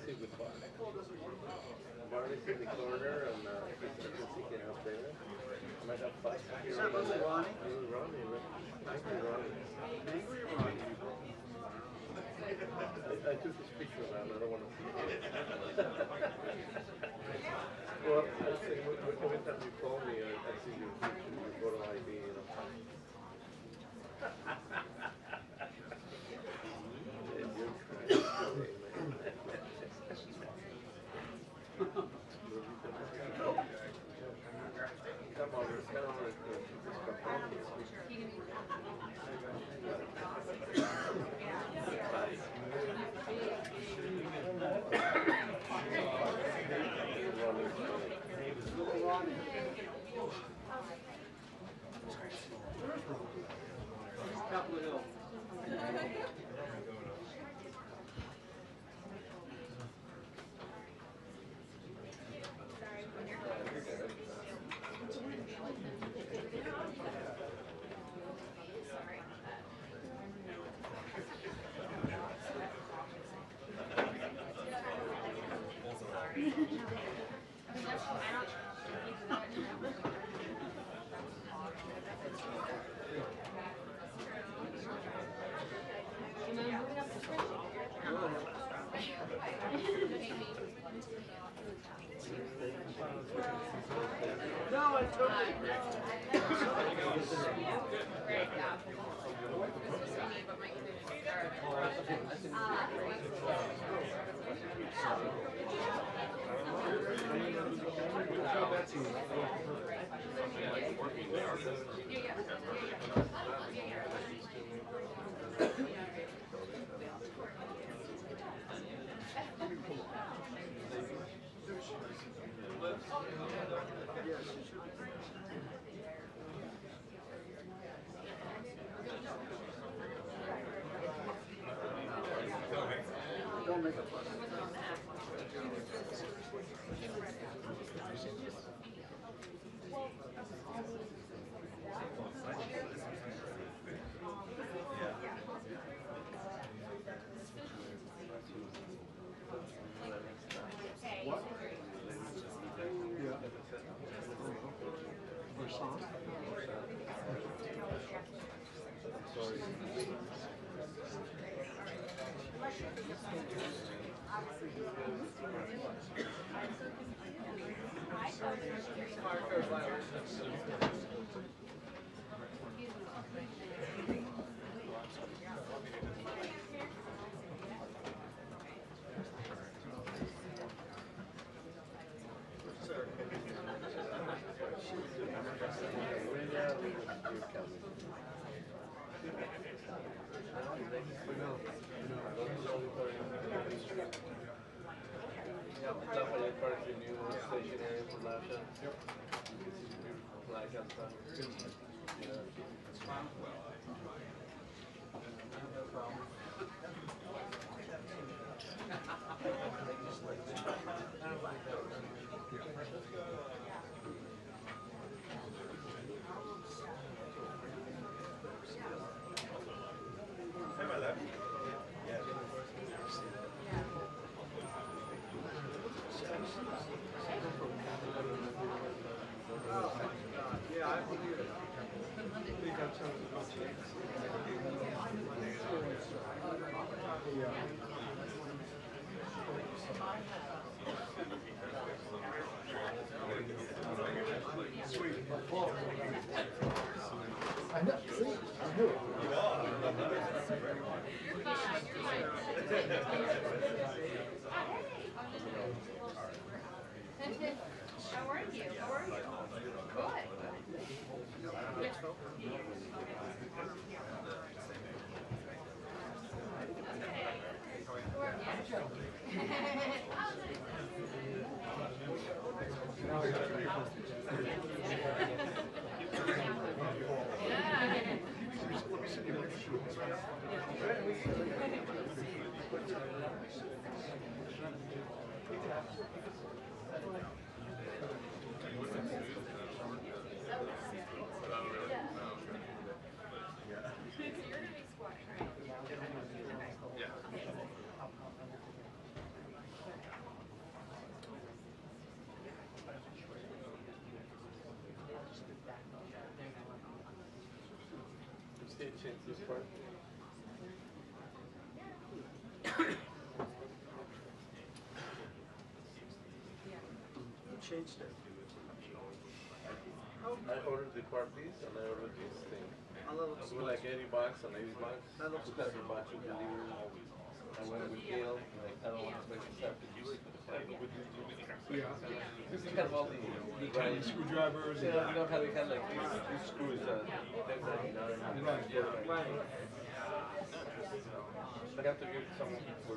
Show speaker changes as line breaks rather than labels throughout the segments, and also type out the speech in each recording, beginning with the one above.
sit with Barney. Barney's in the corner and he's seeking help there. I might have five.
Is that little Ronnie?
Little Ronnie, angry Ronnie.
Angry Ronnie.
I took his picture of that, I don't want to see it. Well, I say, every time you call me, I see your picture, your photo ID, you know. And you're crazy, Come on, let's get on with this.
Capitol Hill. No, I totally agree. Don't make a fuss. What? Yeah. Versant?
I'm sorry. Part of your new station area for last time. Yep. You can see the beautiful flag outside. Yeah. It's fine. Well, no problem. How about that? Yeah, I believe it. Sweet.
I know. See, I knew it.
How are you? How are you? Good.
They changed this part.
Who changed it?
I ordered the part piece and I ordered this thing.
A little.
It was like 80 bucks and 80 bucks.
That looks
Because a bunch of delivery. I went with Gail, like I don't want to make this happen.
Yeah.
This is kind of all the
Tiny screwdrivers.
you know how they had like these screws that
Right.
I have to give someone for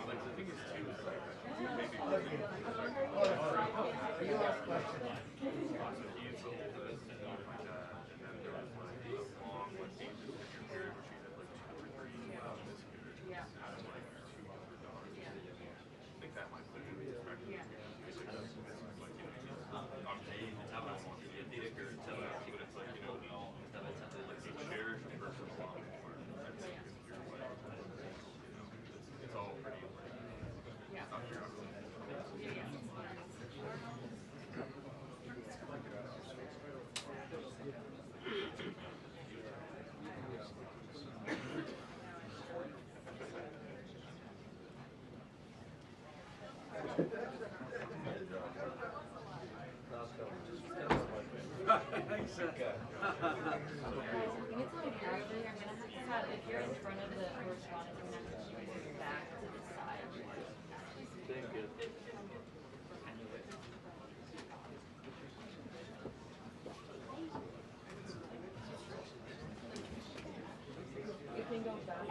like the biggest tube is like
Your last question.
It's on Arabic. I'm gonna have to have, if you're in front of the correspondent, I'm gonna have to move your back to the side.
thank you.
You can go back.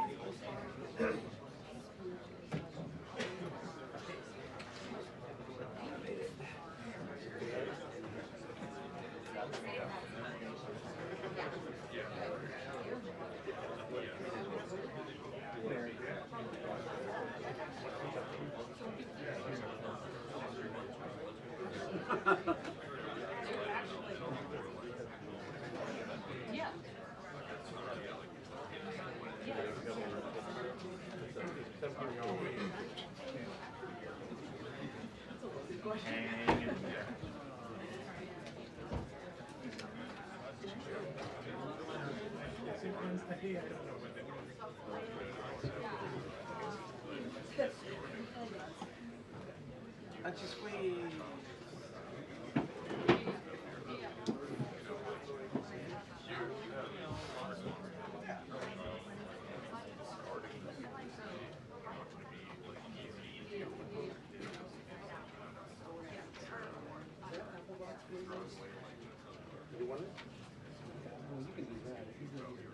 Yeah.
And just wait. You want it? Well, you can do that. If he's not here.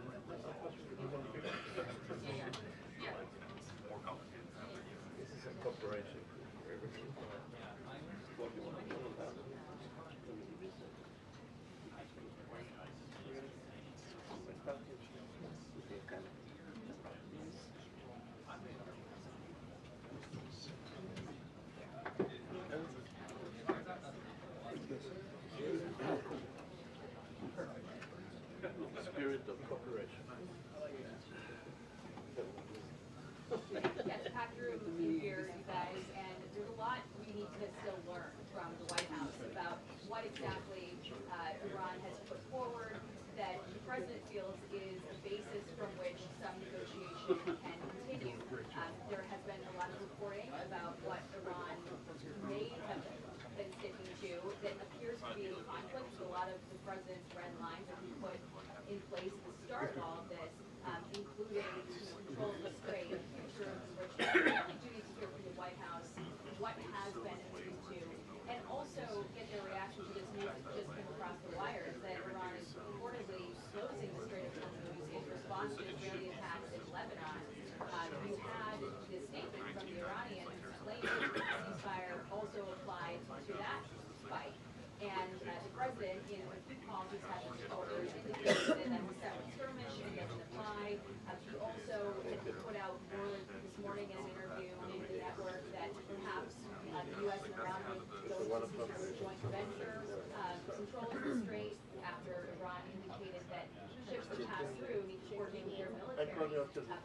This is a corporation. What do you want? Spirit of cooperation.
Yes, packed room here, you guys, and there's a lot we need to still learn from the White House about what exactly Iran has put forward that the president feels is a basis from which some negotiation can continue. There has been a lot of reporting about what Iran may have been sticking to that appears to be in conflict with a lot of the president's red lines that he put in place at the start of all of this, including control of the strait, future enrichment. I do need to hear from the White House what has been agreed to, and also get their reaction to this news that just came across the wires that Iran is reportedly closing the Strait of Hormuz in response to Israeli attacks in Lebanon. You had the statement from the Iranians claiming that the ceasefire also applied to that fight. And the president, in a few calls he's had with reporters, indicated that that's a separate skirmish and doesn't apply. He also put out word this morning in an interview on the network that perhaps the U.S. and Iran would go to some sort of joint venture controlling the strait after Iran indicated that ships that pass through need to coordinate with their military.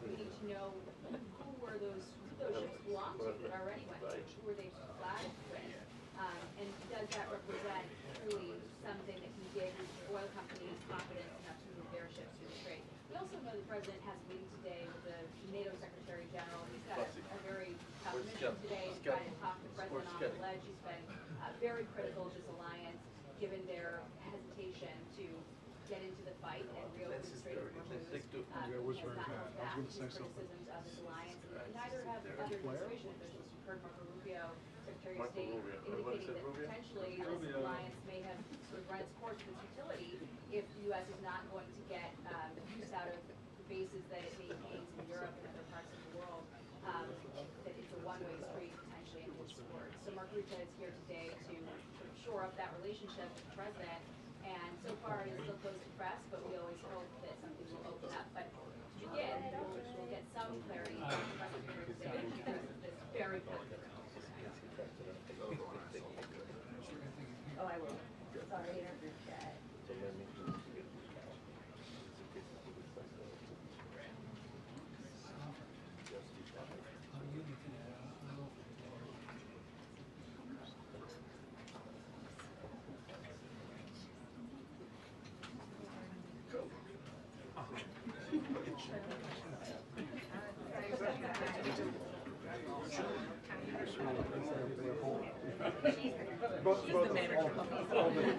We need to know who were those ships belong to that already went to, who were they flagged with. And does that represent truly something that can give oil companies confidence enough to move their ships through the strait? know the president has a meeting today with the NATO Secretary General. He's got a very tough mission today to try to talk the president off the ledge. He's been very critical of this alliance, given their hesitation to get into the fight and reopen the Strait of Hormuz. He has not held back his criticisms of this alliance, and neither have other administration officials. You've heard Marco Rubio, Secretary of State, indicating that potentially this alliance may have sort of run its course with its utility if the U.S. is not going to get use out of the bases that it maintains in Europe and other parts of the world, that it's a one-way street potentially in his support. So Marco Rubio is here today to sort of shore up that relationship with the president, and so far it is still closed to press, but we always hope that something will open up. But to begin, we'll get some clarity on the president here today because of this very positive. Oh, I will. Sorry, interview chat.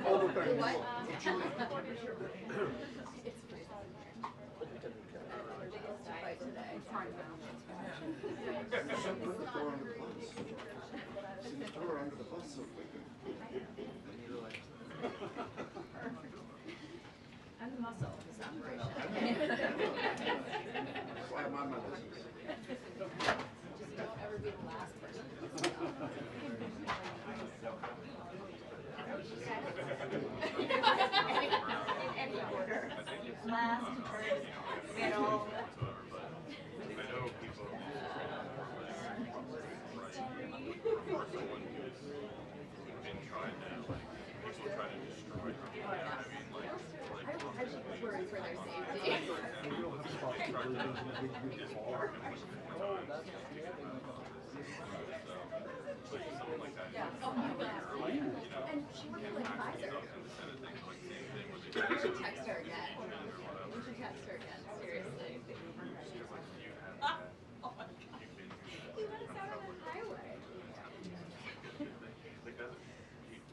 All the things.
What?
Under the bus so quickly.
I'm the muscle of this operation.
That's why I'm on my business.
Just don't ever be the last person. In any order. Last, first, middle. I worry for their safety.
We don't have spots to really do the big fall.
Yeah. Oh my God. And she worked at like Pfizer. We should text her again. We should text her again. Seriously. Oh my God. He let us out on the highway.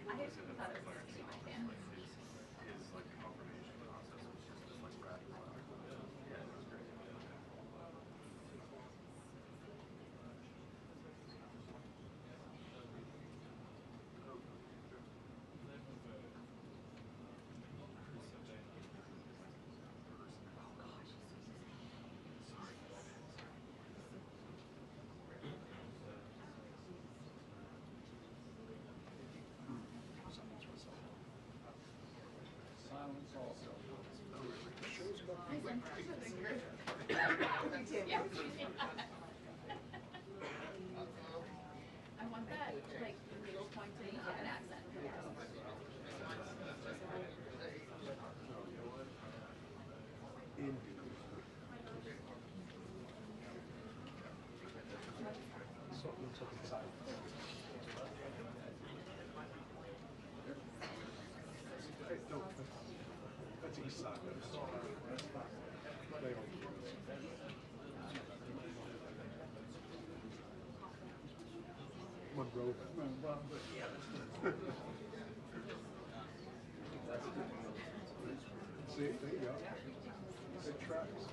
I just thought it was going to be my hands. I want that, like, little pointy an accent.
That's east side. They don't care. Monroe. See, there you go. It tracks.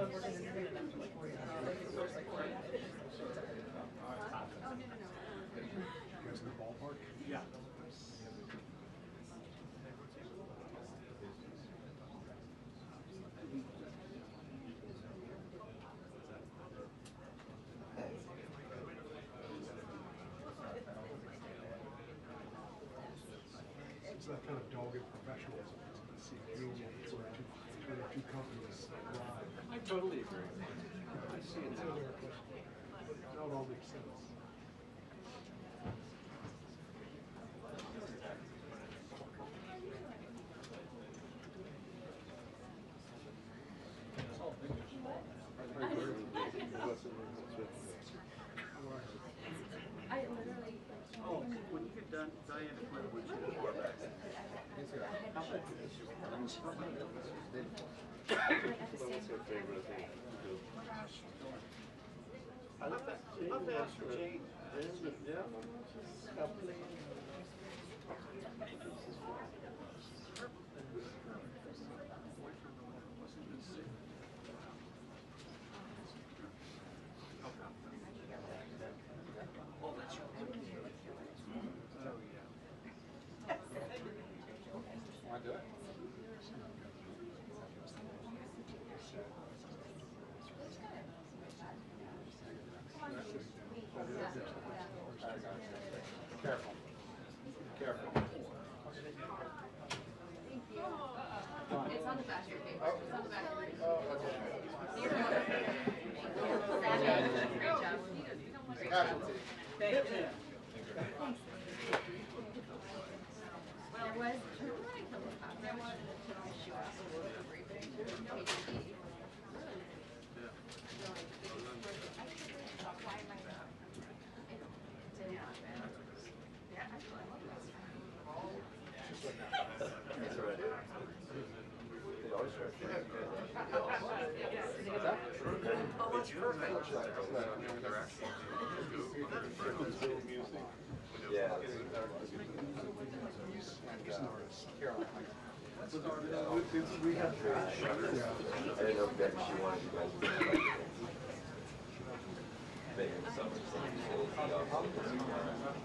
guys in the ballpark?
Yeah.
It's that kind of dogged professionalism. See, you two companies thrive.
I totally agree. I see it now.
Now it all makes sense.
I literally.
Oh, when you get done, Diana, when you get
What's your favorite thing to do? I love that.
Jane.
Yeah. Want to do it? Careful. Careful.
It's on the back of your paper. It's on the back of your paper.
Oh, okay.
Great job. Great job.
Thank you.
There was. There was.
That's all right. They always try to fix it. What's that?
Oh, that's perfect.
Yeah. Caroline.
We have
I didn't know if she wanted you guys to do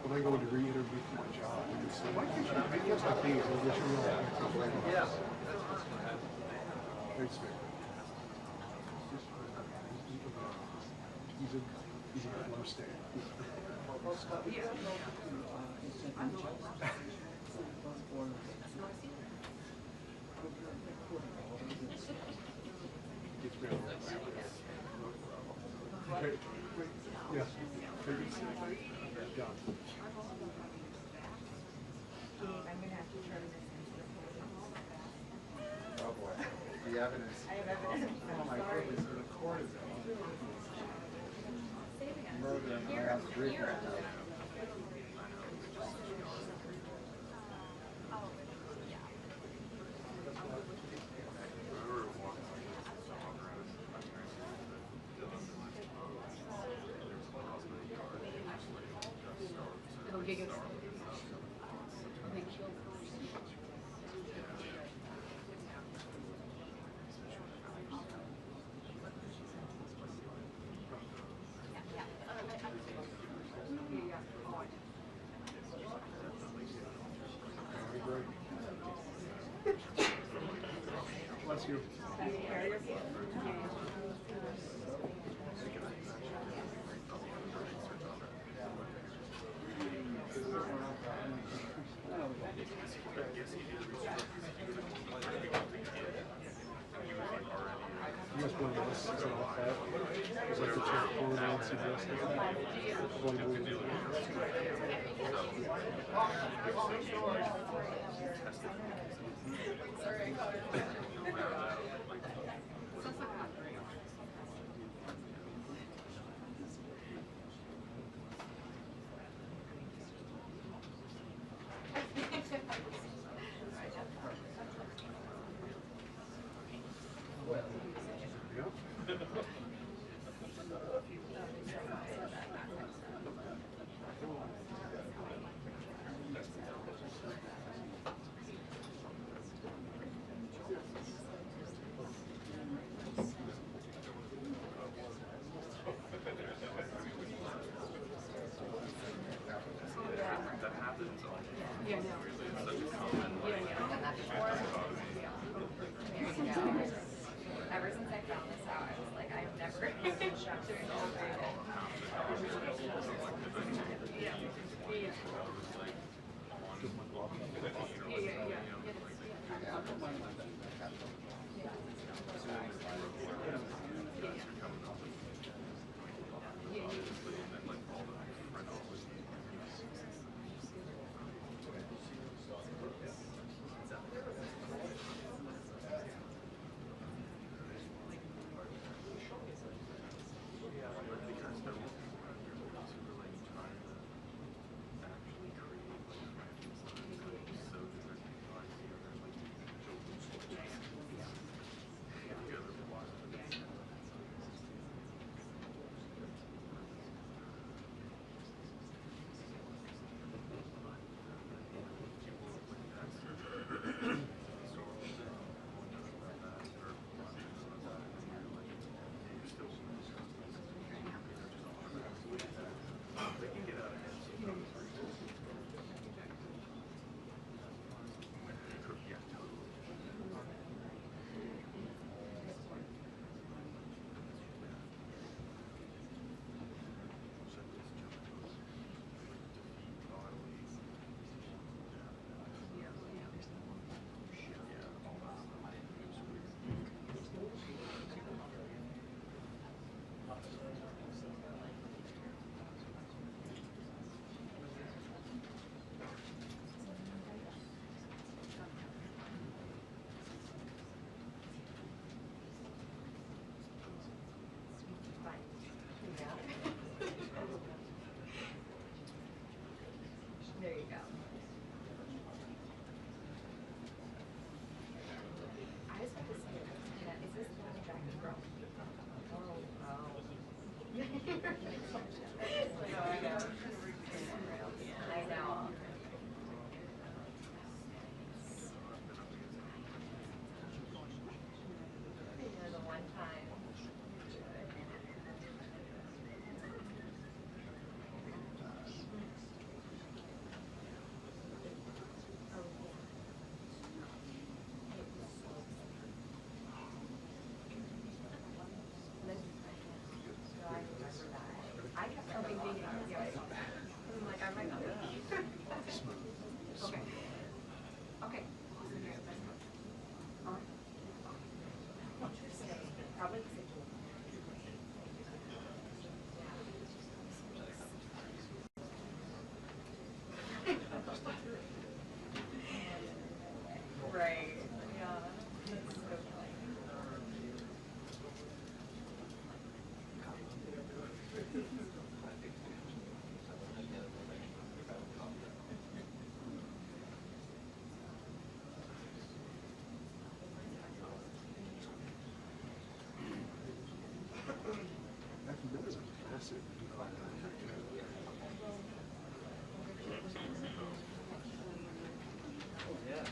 when I go to re-interview for my job, I say, why can't you make this like these? I wish you were like,
Yeah.
thanks, man. He's a good understand. Gets me out of that. Okay, wait, yes. Take it. Done.
I'm gonna have to turn this into the podium.
Oh boy, the evidence.
I have evidence.
Oh my goodness, the court is murder in the last 3 months.
It'll give us.
Bless you. You guys want to list it off that? It's like the check for the CBS. One movie. Yeah.
I know. You know, the one time. I kept hoping thinking, I'm like, I might not. Okay. Okay. Probably. Right. Yeah. That's so funny.
That is a massive decline.
Yeah.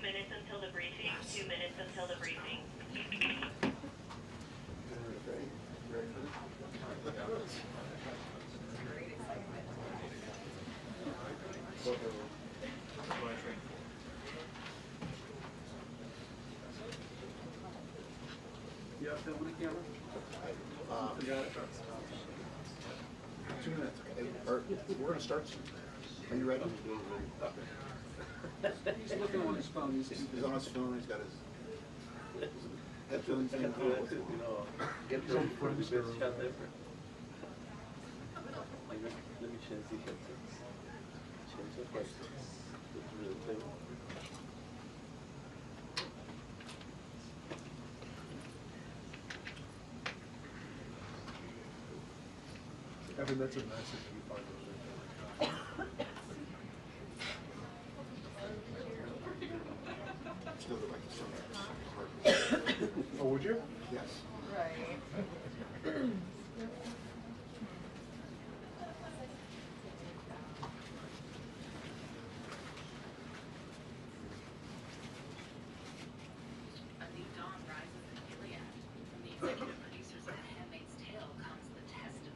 minutes until the briefing. 2 minutes until the briefing.
You have film on the camera?
2 minutes. Okay. We're gonna start soon. Are you ready?
He's looking on his phone.
He's on his phone. He's got his headphones in.
You know, get ready for the best shot ever. Let me change the headsets. Change the headsets. It's really thing.
Evan, that's a massive viewfinder. Still go back to some. Oh, would you? Yes.
Right.
A new dawn rises in Gilead. From the executive producers of The Handmaid's Tale comes the test of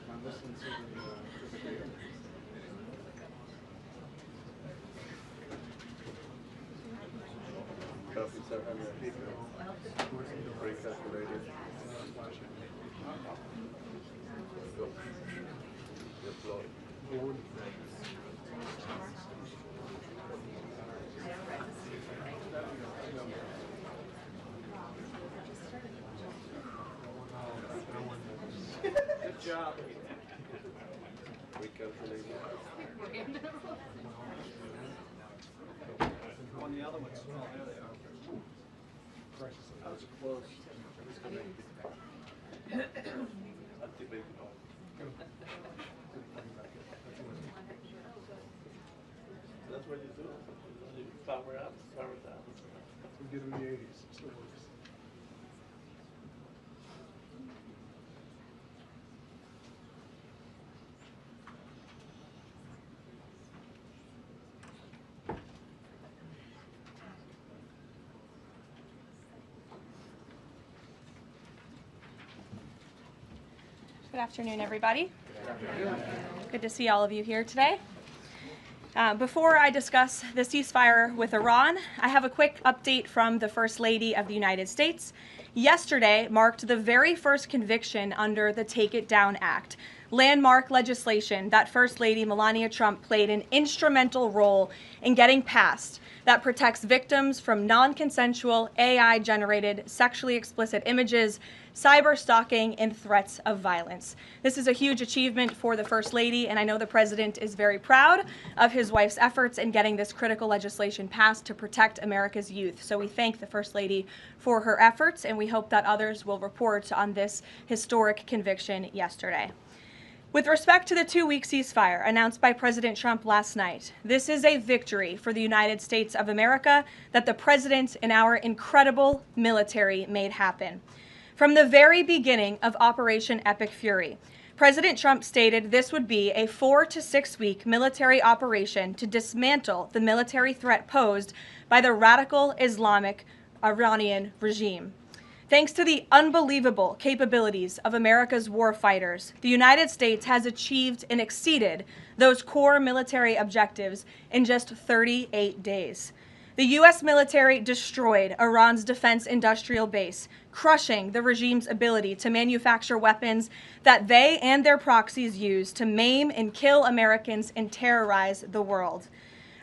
I'm listening to the video.
Copies are under pre-calculated. Deploy.
Good job.
Recalculated.
On the other ones. Oh, there they are. That was close.
Activate all. That's what you do. You power up, power down.
We did it in the 80s. It still works.
Good afternoon, everybody. Good to see all of you here today. Before I discuss the ceasefire with Iran, I have a quick update from the First Lady of the United States. Yesterday marked the very first conviction under the Take It Down Act, landmark legislation that First Lady Melania Trump played an instrumental role in getting passed that protects victims from non-consensual AI-generated sexually explicit images, cyber stalking, and threats of violence. This is a huge achievement for the First Lady, and I know the President is very proud of his wife's efforts in getting this critical legislation passed to protect America's youth. So we thank the First Lady for her efforts, and we hope that others will report on this historic conviction yesterday. With respect to the 2-week ceasefire announced by President Trump last night, this is a victory for the United States of America that the President and our incredible military made happen. From the very beginning of Operation Epic Fury, President Trump stated this would be a 4 to 6 week military operation to dismantle the military threat posed by the radical Islamic Iranian regime. Thanks to the unbelievable capabilities of America's war fighters, the United States has achieved and exceeded those core military objectives in just 38 days. The U.S. military destroyed Iran's defense industrial base, crushing the regime's ability to manufacture weapons that they and their proxies use to maim and kill Americans and terrorize the world.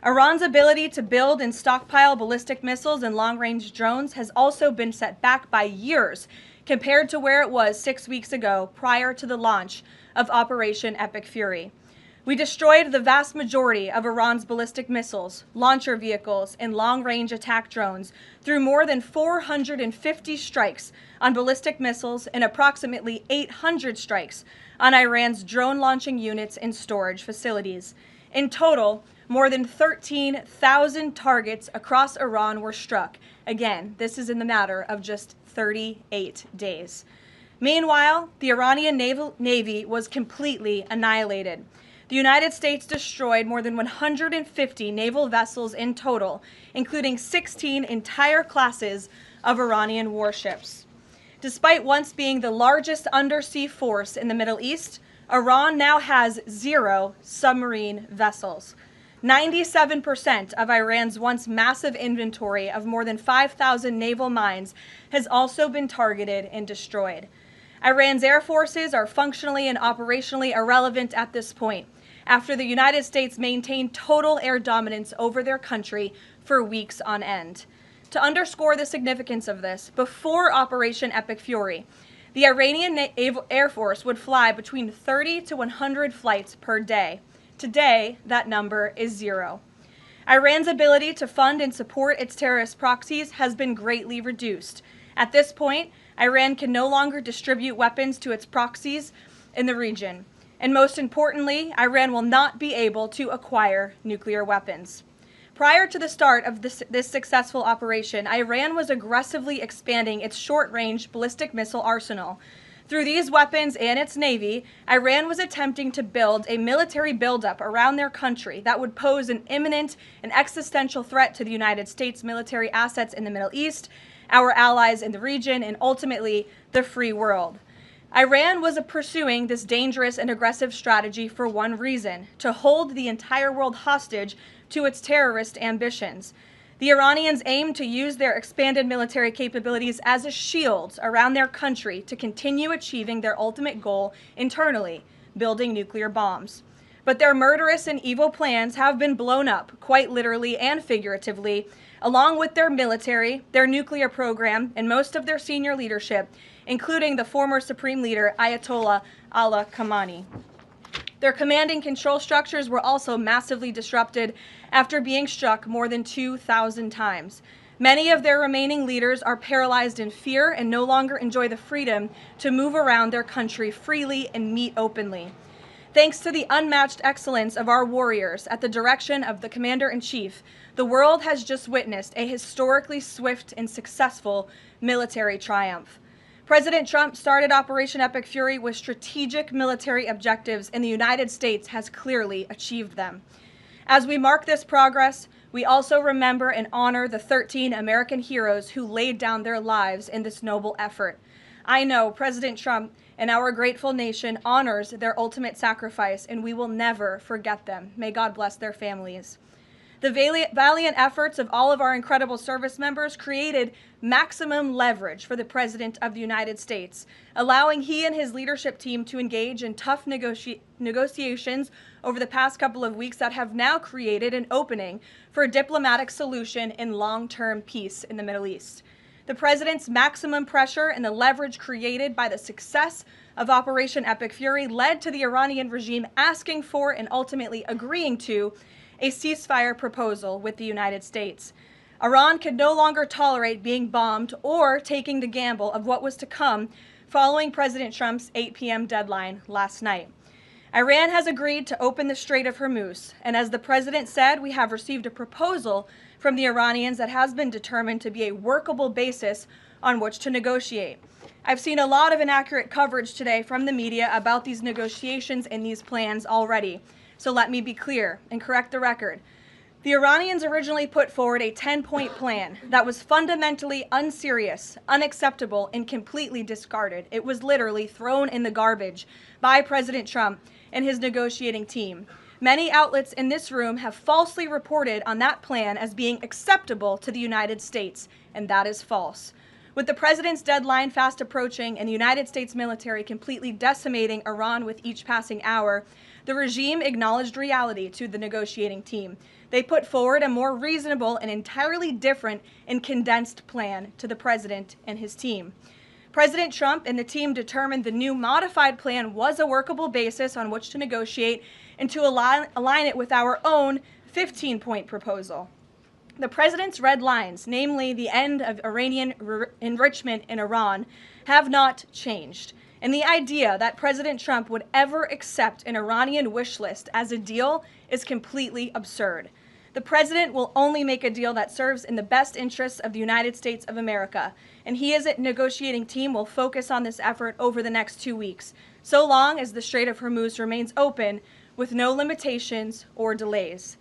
Iran's ability to build and stockpile ballistic missiles and long-range drones has also been set back by years compared to where it was 6 weeks ago prior to the launch of Operation Epic Fury. We destroyed the vast majority of Iran's ballistic missiles, launcher vehicles, and long-range attack drones through more than 450 strikes on ballistic missiles and approximately 800 strikes on Iran's drone launching units and storage facilities. In total, more than 13,000 targets across Iran were struck. Again, this is in the matter of just 38 days. Meanwhile, the Iranian Navy was completely annihilated. the United States destroyed more than 150 naval vessels in total, including 16 entire classes of Iranian warships. Despite once being the largest undersea force in the Middle East, Iran now has 0 submarine vessels. 97% of Iran's once massive inventory of more than 5,000 naval mines has also been targeted and destroyed. Iran's air forces are functionally and operationally irrelevant at this point, after the United States maintained total air dominance over their country for weeks on end. To underscore the significance of this, before Operation Epic Fury, the Iranian Air Force would fly between 30 to 100 flights per day. Today, that number is 0. Iran's ability to fund and support its terrorist proxies has been greatly reduced. At this point, Iran can no longer distribute weapons to its proxies in the region. And most importantly, Iran will not be able to acquire nuclear weapons. Prior to the start of this successful operation, Iran was aggressively expanding its short-range ballistic missile arsenal. Through these weapons and its navy, Iran was attempting to build a military buildup around their country that would pose an imminent and existential threat to the United States military assets in the Middle East, our allies in the region, and ultimately the free world. Iran was pursuing this dangerous and aggressive strategy for one reason: to hold the entire world hostage to its terrorist ambitions. The Iranians aim to use their expanded military capabilities as a shield around their country to continue achieving their ultimate goal internally, building nuclear bombs. But their murderous and evil plans have been blown up, quite literally and figuratively, along with their military, their nuclear program, and most of their senior leadership, including the former Supreme Leader Ayatollah Ali Khamenei. Their command and control structures were also massively disrupted after being struck more than 2,000 times. Many of their remaining leaders are paralyzed in fear and no longer enjoy the freedom to move around their country freely and meet openly. Thanks to the unmatched excellence of our warriors at the direction of the Commander-in-Chief, the world has just witnessed a historically swift and successful military triumph. President Trump started Operation Epic Fury with strategic military objectives, and the United States has clearly achieved them. As we mark this progress, we also remember and honor the 13 American heroes who laid down their lives in this noble effort. I know President Trump and our grateful nation honors their ultimate sacrifice, and we will never forget them. May God bless their families. The valiant efforts of all of our incredible service members created maximum leverage for the President of the United States, allowing he and his leadership team to engage in tough negotiations over the past couple of weeks that have now created an opening for a diplomatic solution in long-term peace in the Middle East. The President's maximum pressure and the leverage created by the success of Operation Epic Fury led to the Iranian regime asking for and ultimately agreeing to a ceasefire proposal with the United States. Iran could no longer tolerate being bombed or taking the gamble of what was to come following President Trump's 8 p.m. deadline last night. Iran has agreed to open the Strait of Hormuz, and as the President said, we have received a proposal from the Iranians that has been determined to be a workable basis on which to negotiate. I've seen a lot of inaccurate coverage today from the media about these negotiations and these plans already. So let me be clear and correct the record. The Iranians originally put forward a 10-point plan that was fundamentally unserious, unacceptable, and completely discarded. It was literally thrown in the garbage by President Trump and his negotiating team. Many outlets in this room have falsely reported on that plan as being acceptable to the United States, and that is false. With the President's deadline fast approaching and the United States military completely decimating Iran with each passing hour, the regime acknowledged reality to the negotiating team. They put forward a more reasonable and entirely different and condensed plan to the President and his team. President Trump and the team determined the new modified plan was a workable basis on which to negotiate and to align it with our own 15-point proposal. The President's red lines, namely the end of Iranian enrichment in Iran, have not changed. And the idea that President Trump would ever accept an Iranian wish list as a deal is completely absurd. The President will only make a deal that serves in the best interests of the United States of America, and he as a negotiating team will focus on this effort over the next 2 weeks. So long as the Strait of Hormuz remains open, with no limitations or delays.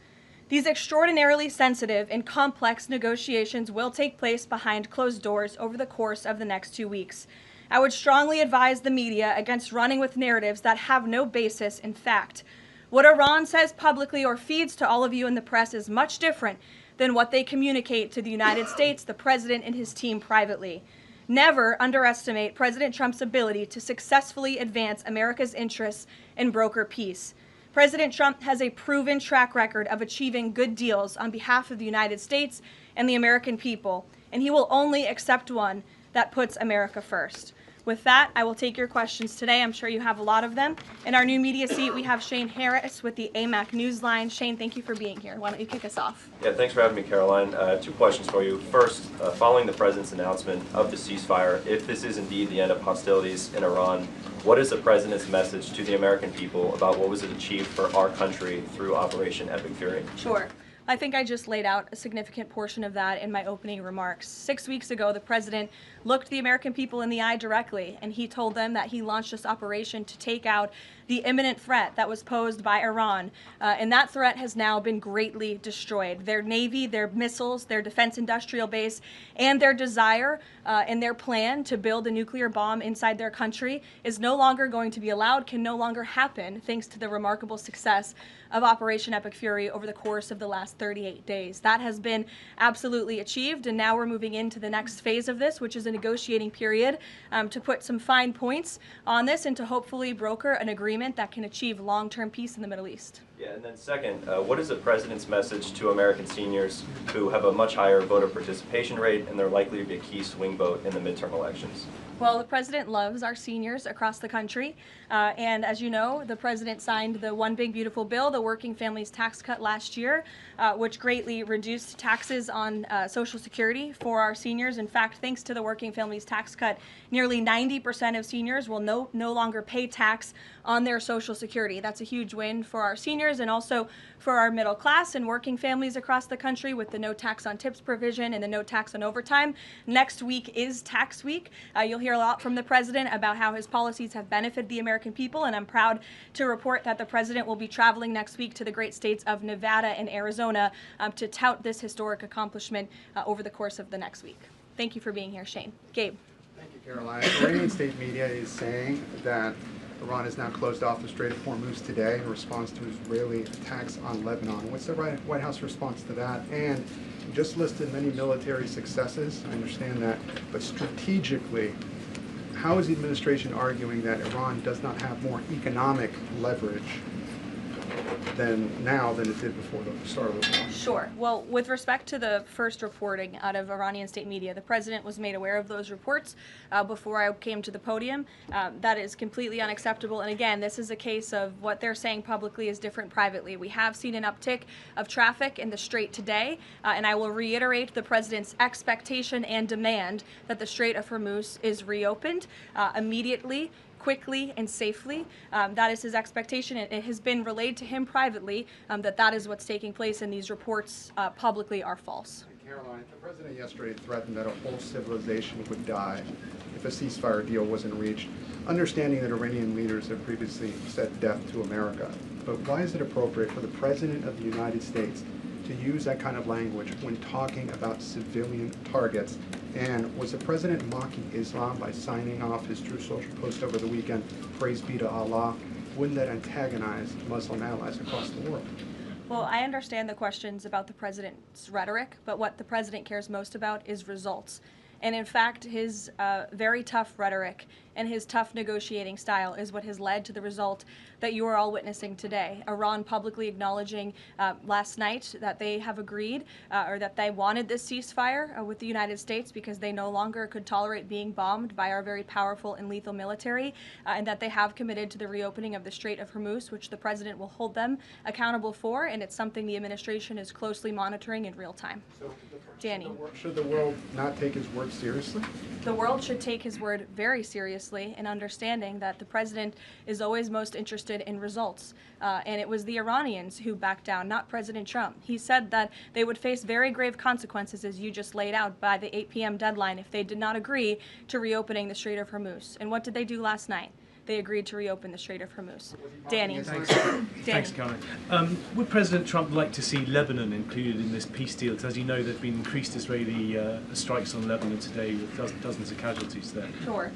These extraordinarily sensitive and complex negotiations will take place behind closed doors over the course of the next 2 weeks. I would strongly advise the media against running with narratives that have no basis in fact. What Iran says publicly or feeds to all of you in the press is much different than what they communicate to the United States, the president, and his team privately. Never underestimate President Trump's ability to successfully advance America's interests and broker peace. President Trump has a proven track record of achieving good deals on behalf of the United States and the American people, and he will only accept one that puts America first. With that, I will take your questions today. I'm sure you have a lot of them. In our new media seat, we have Shane Harris with the AMAC Newsline. Shane, thank you for being here. Why don't you kick us off?
Yeah, thanks for having me, Caroline. 2 questions for you. First, following the president's announcement of the ceasefire, if this is indeed the end of hostilities in Iran, what is the president's message to the American people about what was achieved for our country through Operation Epic Fury?
Sure. I think I just laid out a significant portion of that in my opening remarks. 6 weeks ago, the president looked the American people in the eye directly, and he told them that he launched this operation to take out the imminent threat that was posed by Iran. And that threat has now been greatly destroyed. Their Navy, their missiles, their defense industrial base, and their desire and their plan to build a nuclear bomb inside their country is no longer going to be allowed, can no longer happen, thanks to the remarkable success of Operation Epic Fury over the course of the last 38 days. That has been absolutely achieved, and now we're moving into the next phase of this, which is a negotiating period to put some fine points on this and to hopefully broker an agreement that can achieve long-term peace in the Middle East.
Yeah, and then second, what is the president's message to American seniors who have a much higher voter participation rate and they're likely to be a key swing vote in the midterm elections?
Well, the president loves our seniors across the country, and as you know, the president signed the One Big Beautiful Bill, the Working Families Tax Cut last year, which greatly reduced taxes on Social Security for our seniors. In fact, thanks to the Working Families Tax Cut, nearly 90% of seniors will no longer pay tax on their Social Security. That's a huge win for our seniors and also for our middle class and working families across the country with the no tax on tips provision and the no tax on overtime. Next week is tax week. You'll hear a lot from the president about how his policies have benefited the American people, and I'm proud to report that the president will be traveling next week to the great states of Nevada and Arizona to tout this historic accomplishment over the course of the next week. Thank you for being here, Shane. Gabe.
Thank you, Caroline. Iranian state media is saying that Iran has now closed off the Strait of Hormuz today in response to Israeli attacks on Lebanon. What's the White House response to that? And you just listed many military successes, I understand that, but strategically, how is the administration arguing that Iran does not have more economic leverage than it did before the start of the war?
Sure. Well, with respect to the first reporting out of Iranian state media, the president was made aware of those reports before I came to the podium. That is completely unacceptable. And again, this is a case of what they're saying publicly is different privately. We have seen an uptick of traffic in the Strait today, and I will reiterate the president's expectation and demand that the Strait of Hormuz is reopened immediately, quickly and safely. That is his expectation. It has been relayed to him privately that is what's taking place, and these reports publicly are false.
Caroline, the president yesterday threatened that a whole civilization would die if a ceasefire deal wasn't reached, understanding that Iranian leaders have previously said death to America. But why is it appropriate for the president of the United States to use that kind of language when talking about civilian targets? And was the president mocking Islam by signing off his True Social post over the weekend, praise be to Allah? Wouldn't that antagonize Muslim allies across the world?
Well, I understand the questions about the president's rhetoric, but what the president cares most about is results. And in fact, his very tough rhetoric and his tough negotiating style is what has led to the result that you are all witnessing today. Iran publicly acknowledging last night that they have agreed or that they wanted this ceasefire with the United States because they no longer could tolerate being bombed by our very powerful and lethal military, and that they have committed to the reopening of the Strait of Hormuz, which the president will hold them accountable for, and it's something the administration is closely monitoring in real time. Danny.
Should the world not take his word seriously?
The world should take his word very seriously in understanding that the president is always most interested in results. And it was the Iranians who backed down, not President Trump. He said that they would face very grave consequences, as you just laid out, by the 8 p.m. deadline if they did not agree to reopening the Strait of Hormuz. And what did they do last night? they agreed to reopen the Strait of Hormuz. Danny.
Thanks, Caroline. Would President Trump like to see Lebanon included in this peace deal? Because as you know, there have been increased Israeli strikes on Lebanon today with dozens of casualties there.
Sure.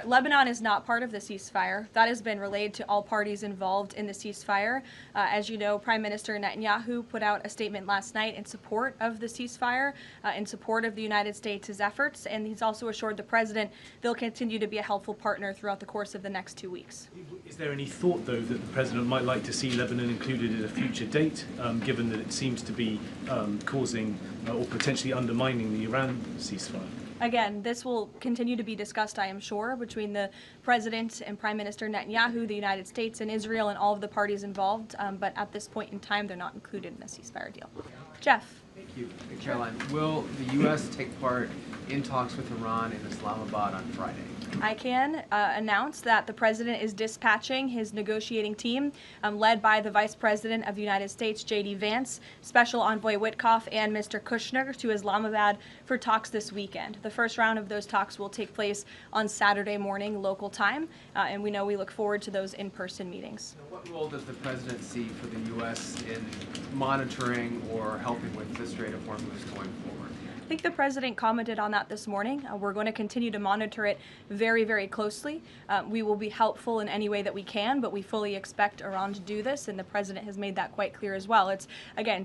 Lebanon is not part of the ceasefire. That has been relayed to all parties involved in the ceasefire. As you know, Prime Minister Netanyahu put out a statement last night in support of the ceasefire, in support of the United States' efforts, and he's also assured the president they'll continue to be a helpful partner throughout the course of the next 2 weeks.
Is there any thought, though, that the president might like to see Lebanon included at a future date, given that it seems to be causing or potentially undermining the Iran ceasefire?
Again, this will continue to be discussed, I am sure, between the President and Prime Minister Netanyahu, the United States and Israel, and all of the parties involved. But at this point in time, they're not included in the ceasefire deal. Jeff.
Thank you. Caroline, will the U.S. take part in talks with Iran in Islamabad on Friday?
I can announce that the President is dispatching his negotiating team, led by the Vice President of the United States, J.D. Vance, Special Envoy Witkoff, and Mr. Kushner to Islamabad for talks this weekend. The first round of those talks will take place on Saturday morning local time, and we look forward to those in-person meetings.
What role does the President see for the U.S. in monitoring or helping with the Strait of Hormuz going forward?
I think the President commented on that this morning. We're going to continue to monitor it very, very closely. We will be helpful in any way that we can, but we fully expect Iran to do this, and the President has made that quite clear as well. It's, again,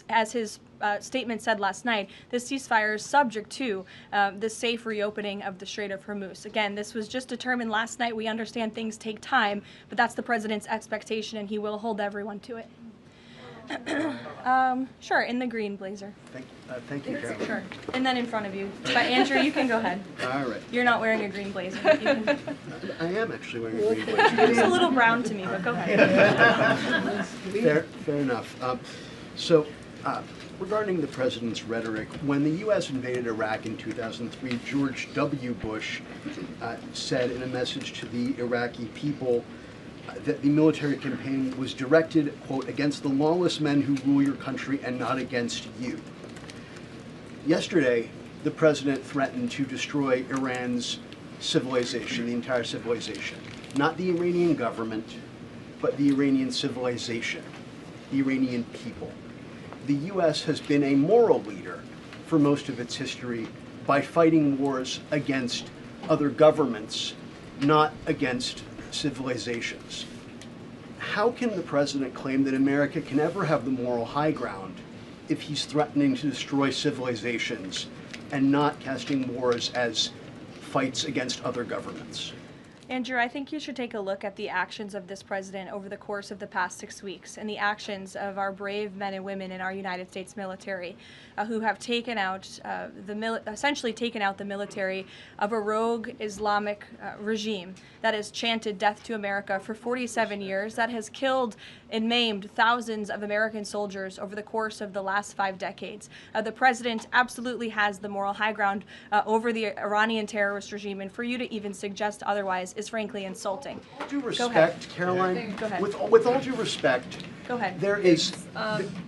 as his statement said last night, this ceasefire is subject to the safe reopening of the Strait of Hormuz. Again, this was just determined last night. We understand things take time, but that's the President's expectation, and he will hold everyone to it. Sure, in the green blazer.
Thank you, Caroline.
Sure, and then in front of you. But Andrew, you can go ahead.
All right.
You're not wearing a green blazer. You can...
I am actually wearing a green blazer.
It's a little brown to me, but go ahead.
Fair enough. Regarding the president's rhetoric, when the U.S. invaded Iraq in 2003, George W. Bush said in a message to the Iraqi people that the military campaign was directed, quote, against the lawless men who rule your country and not against you. Yesterday, the president threatened to destroy Iran's civilization, the entire civilization. Not the Iranian government, but the Iranian civilization, the Iranian people. The U.S. has been a moral leader for most of its history by fighting wars against other governments, not against civilizations. How can the president claim that America can ever have the moral high ground if he's threatening to destroy civilizations and not casting wars as fights against other governments?
Andrew, I think you should take a look at the actions of this president over the course of the past 6 weeks and the actions of our brave men and women in our United States military who have taken out essentially taken out the military of a rogue Islamic regime that has chanted death to America for 47 years, that has killed and maimed thousands of American soldiers over the course of the last 5 decades. The president absolutely has the moral high ground over the Iranian terrorist regime, and for you to even suggest otherwise is frankly insulting.
With all due respect, Caroline,
Go ahead.
with all due respect,
Go ahead.
there is...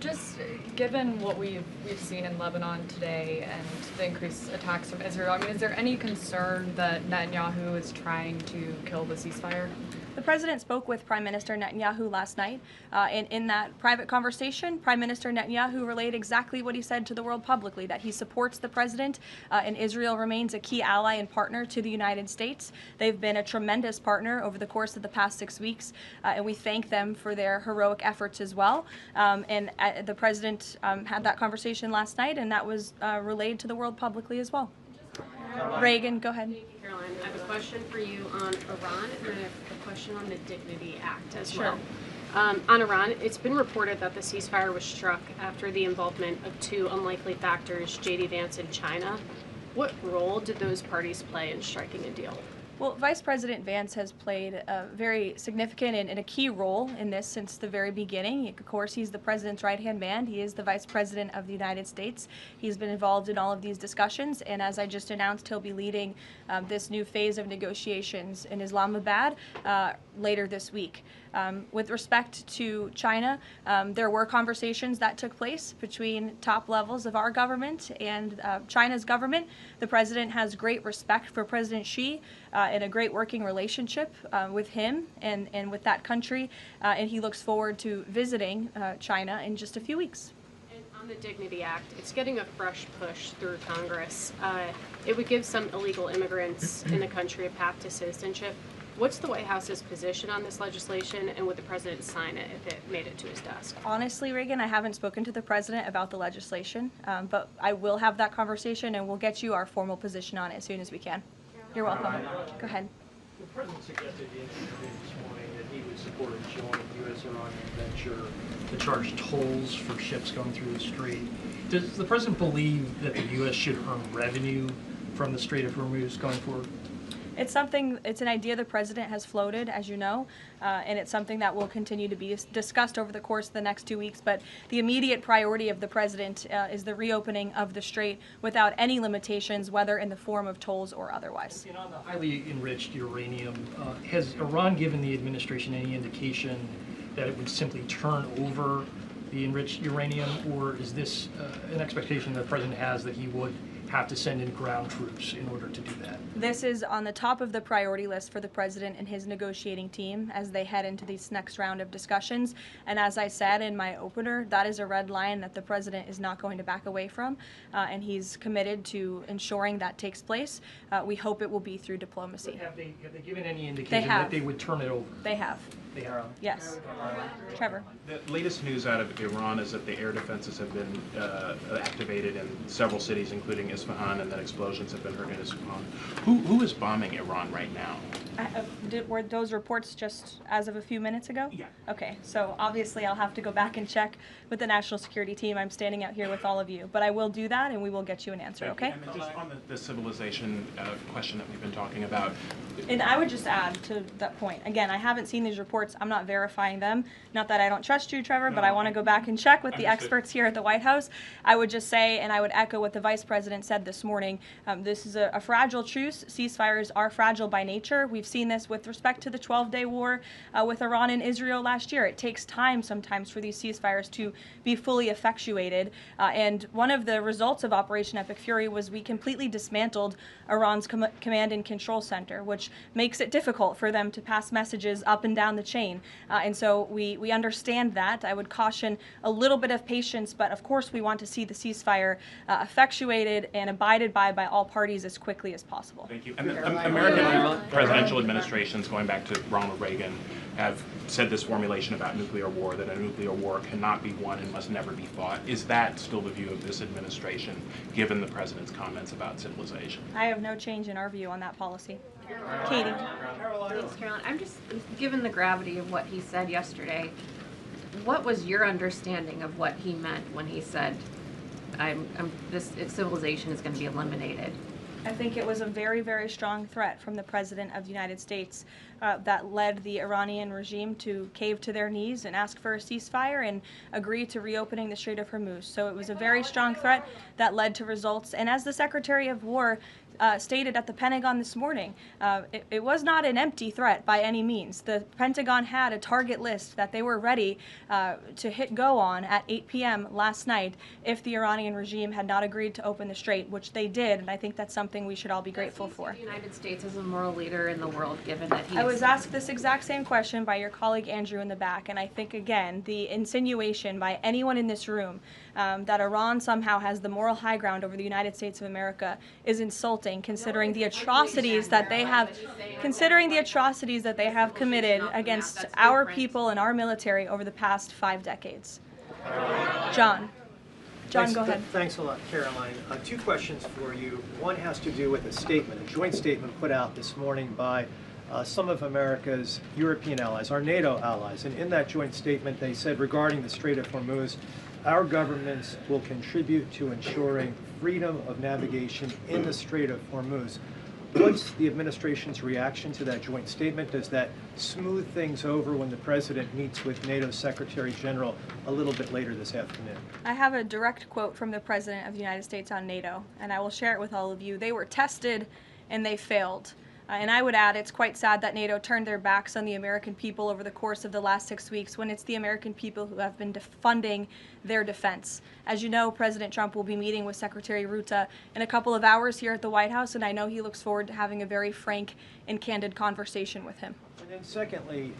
Just given what we've seen in Lebanon today and the increased attacks from Israel, I mean, is there any concern that Netanyahu is trying to kill the ceasefire?
The president spoke with Prime Minister Netanyahu last night, and in that private conversation, Prime Minister Netanyahu relayed exactly what he said to the world publicly, that he supports the president, and Israel remains a key ally and partner to the United States. They've been a tremendous partner over the course of the past 6 weeks, and we thank them for their heroic efforts as well. And the president had that conversation last night, and that was relayed to the world publicly as well. Reagan, go ahead.
Caroline, I have a question for you on Iran, and then I have a question on the Dignity Act as
Sure.
well. On Iran, it's been reported that the ceasefire was struck after the involvement of 2 unlikely factors, J.D. Vance and China. What role did those parties play in striking a deal?
Well, Vice President Vance has played a very significant and a key role in this since the very beginning. Of course, he's the president's right-hand man. He is the Vice President of the United States. He's been involved in all of these discussions, and as I just announced, he'll be leading this new phase of negotiations in Islamabad later this week. With respect to China, there were conversations that took place between top levels of our government and China's government. The president has great respect for President Xi and a great working relationship with him and with that country, and he looks forward to visiting China in just a few weeks.
And on the Dignity Act, it's getting a fresh push through Congress. It would give some illegal immigrants in the country a path to citizenship. What's the White House's position on this legislation, and would the president sign it if it made it to his desk?
Honestly, Reagan, I haven't spoken to the president about the legislation, but I will have that conversation and we'll get you our formal position on it as soon as we can. You're welcome. Go ahead.
The president suggested in an interview this morning that he would support a joint U.S.-Iranian venture to charge tolls for ships going through the strait. Does the president believe that the U.S. should earn revenue from the Strait of Hormuz going forward?
It's an idea the president has floated, as you know, and it's something that will continue to be discussed over the course of the next 2 weeks. But the immediate priority of the president is the reopening of the strait without any limitations, whether in the form of tolls or otherwise.
And on the highly enriched uranium, has Iran given the administration any indication that it would simply turn over the enriched uranium, or is this an expectation that the president has that he would have to send in ground troops in order to do that?
This is on the top of the priority list for the president and his negotiating team as they head into this next round of discussions. And as I said in my opener, that is a red line that the president is not going to back away from, and he's committed to ensuring that takes place. We hope it will be through diplomacy.
But have they given any indication that they would turn it over?
They have.
They have.
Yes. Trevor.
The latest news out of Iran is that the air defenses have been activated in several cities, including Isfahan, and that explosions have been heard in Isfahan. Who is bombing Iran right now?
Were those reports just as of a few minutes ago?
Yeah.
Okay, so obviously I'll have to go back and check with the national security team. I'm standing out here with all of you, but I will do that and we will get you an answer, okay?
And just on the civilization question that we've been talking about.
And I would just add to that point, again, I haven't seen these reports. I'm not verifying them. Not that I don't trust you, Trevor, but I want to go back and check with the experts here at the White House. I would just say, and I would echo what the Vice President said this morning, this is a fragile truce. Ceasefires are fragile by nature. We've seen this with respect to the 12-day war with Iran and Israel last year. It takes time sometimes for these ceasefires to be fully effectuated. And one of the results of Operation Epic Fury was we completely dismantled Iran's command and control center, which makes it difficult for them to pass messages up and down the chain. And so we understand that. I would caution a little bit of patience, but of course we want to see the ceasefire effectuated and abided by all parties as quickly as possible.
Thank you. And the American presidential administrations, going back to Ronald Reagan, have said this formulation about nuclear war, that a nuclear war cannot be won and must never be fought. Is that still the view of this administration, given the president's comments about civilization?
I have no change in our view on that policy. Katie.
Thanks, Caroline. I'm just, given the gravity of what he said yesterday, what was your understanding of what he meant when he said, this civilization is going to be eliminated?
I think it was a very, very strong threat from the President of the United States that led the Iranian regime to cave to their knees and ask for a ceasefire and agree to reopening the Strait of Hormuz. So it was a very strong threat that led to results. And as the Secretary of War stated at the Pentagon this morning, it was not an empty threat by any means. The Pentagon had a target list that they were ready to hit go on at 8 p.m. last night if the Iranian regime had not agreed to open the strait, which they did, and I think that's something we should all be grateful for.
The United States is a moral leader in the world, given that
I was asked this exact same question by your colleague Andrew in the back, and I think, again, the insinuation by anyone in this room that Iran somehow has the moral high ground over the United States of America is insulting, considering the atrocities that they have committed against our people and our military over the past 5 decades. John, go ahead.
Thanks a lot, Caroline. 2 questions for you. One has to do with a statement, a joint statement put out this morning by some of America's European allies, our NATO allies. And in that joint statement, they said regarding the Strait of Hormuz, our governments will contribute to ensuring freedom of navigation in the Strait of Hormuz. What's the administration's reaction to that joint statement? Does that smooth things over when the president meets with NATO Secretary General a little bit later this afternoon?
I have a direct quote from the President of the United States on NATO, and I will share it with all of you. They were tested and they failed. And I would add, it's quite sad that NATO turned their backs on the American people over the course of the last 6 weeks when it's the American people who have been funding their defense. As you know, President Trump will be meeting with Secretary Ruta in a couple of hours here at the White House, and I know he looks forward to having a very frank and candid conversation with him.
And then secondly,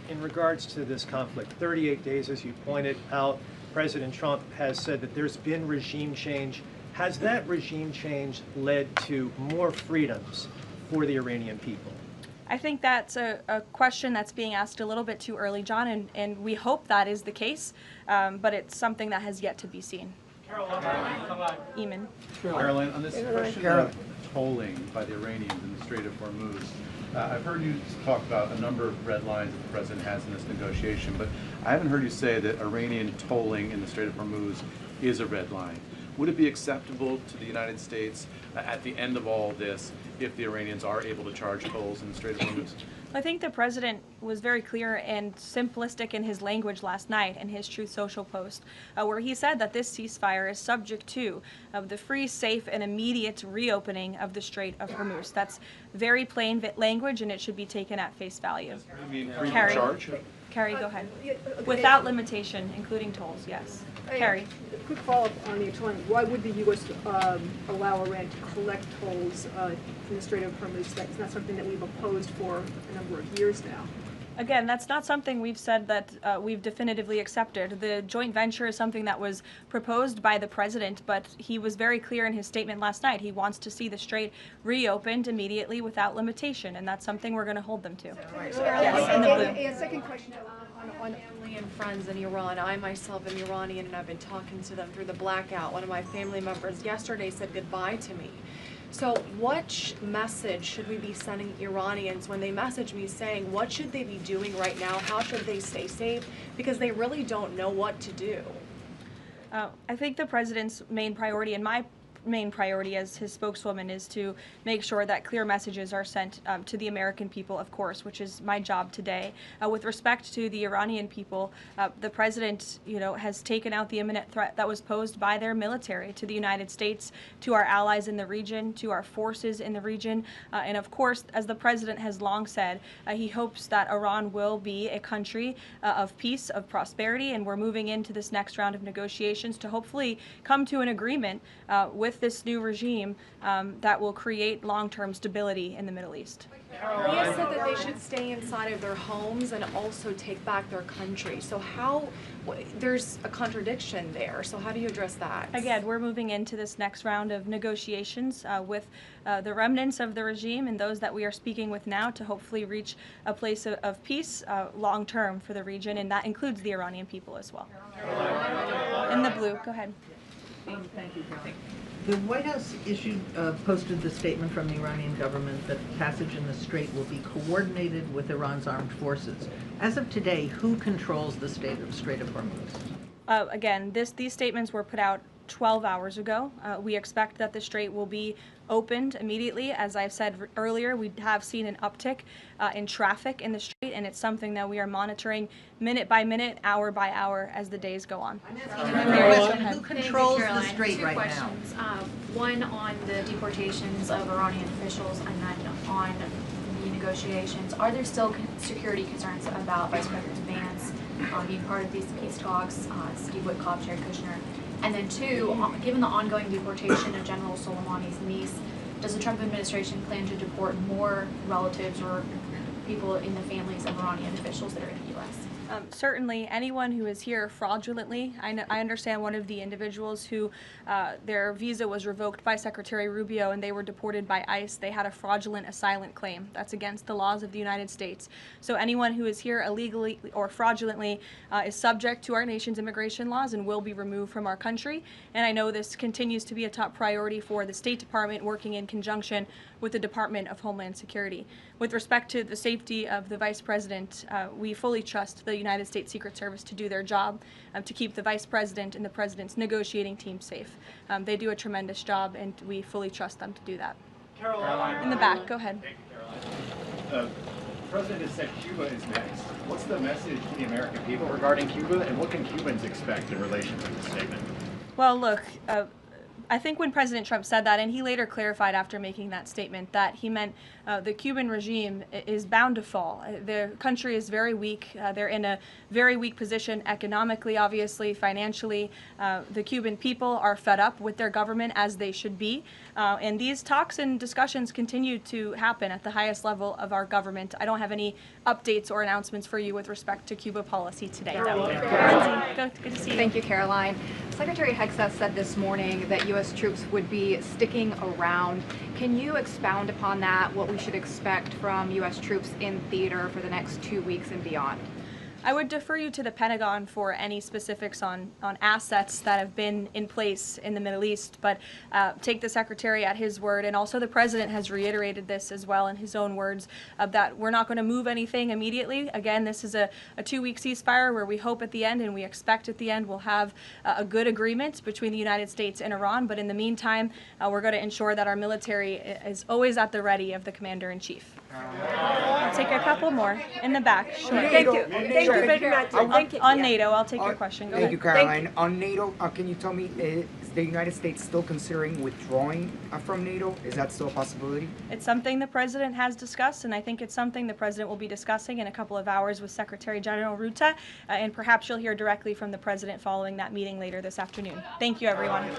in regards to this conflict, 38 days, as you pointed out, President Trump has said that there's been regime change. Has that regime change led to more freedoms for the Iranian people?
I think that's a question that's being asked a little bit too early, John, and we hope that is the case, but it's something that has yet to be seen.
Caroline, come on.
Eamon.
Caroline, on this question of tolling by the Iranians in the Strait of Hormuz, I've heard you talk about a number of red lines that the president has in this negotiation, but I haven't heard you say that Iranian tolling in the Strait of Hormuz is a red line. Would it be acceptable to the United States at the end of all this if the Iranians are able to charge tolls in the Strait of Hormuz?
I think the president was very clear and simplistic in his language last night in his Truth Social post, where he said that this ceasefire is subject to the free, safe, and immediate reopening of the Strait of Hormuz. That's very plain language, and it should be taken at face value.
You mean free to charge?
Carrie, go ahead. Without limitation, including tolls, yes. Carrie.
A quick follow-up on the tolling. Why would the U.S. allow Iran to collect tolls from the Strait of Hormuz? That's not something that we've opposed for a number of years now.
Again, that's not something we've said that we've definitively accepted. The joint venture is something that was proposed by the president, but he was very clear in his statement last night. He wants to see the strait reopened immediately without limitation, and that's something we're going to hold them to. Yes, in the blue.
And second question on
family and friends in Iran. I myself am Iranian, and I've been talking to them through the blackout. One of my family members yesterday said goodbye to me. So what message should we be sending Iranians when they message me saying what should they be doing right now? How should they stay safe? Because they really don't know what to do.
I think the president's main priority, and my main priority as his spokeswoman, is to make sure that clear messages are sent to the American people, of course, which is my job today. With respect to the Iranian people, the president, has taken out the imminent threat that was posed by their military to the United States, to our allies in the region, to our forces in the region, and of course, as the president has long said, he hopes that Iran will be a country of peace, of prosperity, and we're moving into this next round of negotiations to hopefully come to an agreement with this new regime that will create long-term stability in the Middle East.
He has said that they should stay inside of their homes and also take back their country. So there's a contradiction there. So how do you address that?
Again, we're moving into this next round of negotiations with the remnants of the regime and those that we are speaking with now to hopefully reach a place of peace long-term for the region, and that includes the Iranian people as well. In the blue, go ahead.
Thank you, Caroline. The White House posted the statement from the Iranian government that passage in the strait will be coordinated with Iran's armed forces. As of today, who controls the Strait of Hormuz?
Again, these statements were put out 12 hours ago. We expect that the strait will be opened immediately. As I've said earlier, we have seen an uptick in traffic in the strait, and it's something that we are monitoring minute by minute, hour by hour as the days go on.
Who controls the strait right now?
Two questions. One on the deportations of Iranian officials, and then on the negotiations. Are there still security concerns about Vice President Vance being part of these peace talks, Steve Witkoff, Jared Kushner? And then two, given the ongoing deportation of General Soleimani's niece, does the Trump administration plan to deport more relatives or people in the families of Iranian officials that are in the U.S.?
Certainly, anyone who is here fraudulently. I understand one of the individuals who their visa was revoked by Secretary Rubio and they were deported by ICE. They had a fraudulent asylum claim. That's against the laws of the United States. So anyone who is here illegally or fraudulently is subject to our nation's immigration laws and will be removed from our country. And I know this continues to be a top priority for the State Department, working in conjunction with the Department of Homeland Security. With respect to the safety of the Vice President, we fully trust the United States Secret Service to do their job, to keep the Vice President and the President's negotiating team safe. They do a tremendous job, and we fully trust them to do that.
Caroline.
In the back, go ahead.
The President has said Cuba is next. What's the message to the American people regarding Cuba, and what can Cubans expect in relation to this statement?
Well, look, I think when President Trump said that, and he later clarified after making that statement, that he meant the Cuban regime is bound to fall. The country is very weak. They're in a very weak position economically, obviously, financially. The Cuban people are fed up with their government, as they should be. And these talks and discussions continue to happen at the highest level of our government. I don't have any updates or announcements for you with respect to Cuba policy today, though. Good to see you.
Thank you, Caroline. Secretary Hegseth said this morning that U.S. troops would be sticking around. Can you expound upon that, what we should expect from U.S. troops in theater for the next 2 weeks and beyond?
I would defer you to the Pentagon for any specifics on assets that have been in place in the Middle East, but take the Secretary at his word, and also the President has reiterated this as well in his own words, that we're not going to move anything immediately. Again, this is a 2-week ceasefire where we hope at the end, and we expect at the end, we'll have a good agreement between the United States and Iran, but in the meantime, we're going to ensure that our military is always at the ready of the Commander-in-Chief. I'll take a couple more in the back. Sure.
Thank you.
On NATO, I'll take your question. Go
Thank
ahead.
you, Caroline. On NATO, can you tell me, is the United States still considering withdrawing from NATO? Is that still a possibility?
It's something the President has discussed, and I think it's something the President will be discussing in a couple of hours with Secretary General Ruta, and perhaps you'll hear directly from the President following that meeting later this afternoon. Thank you, everyone.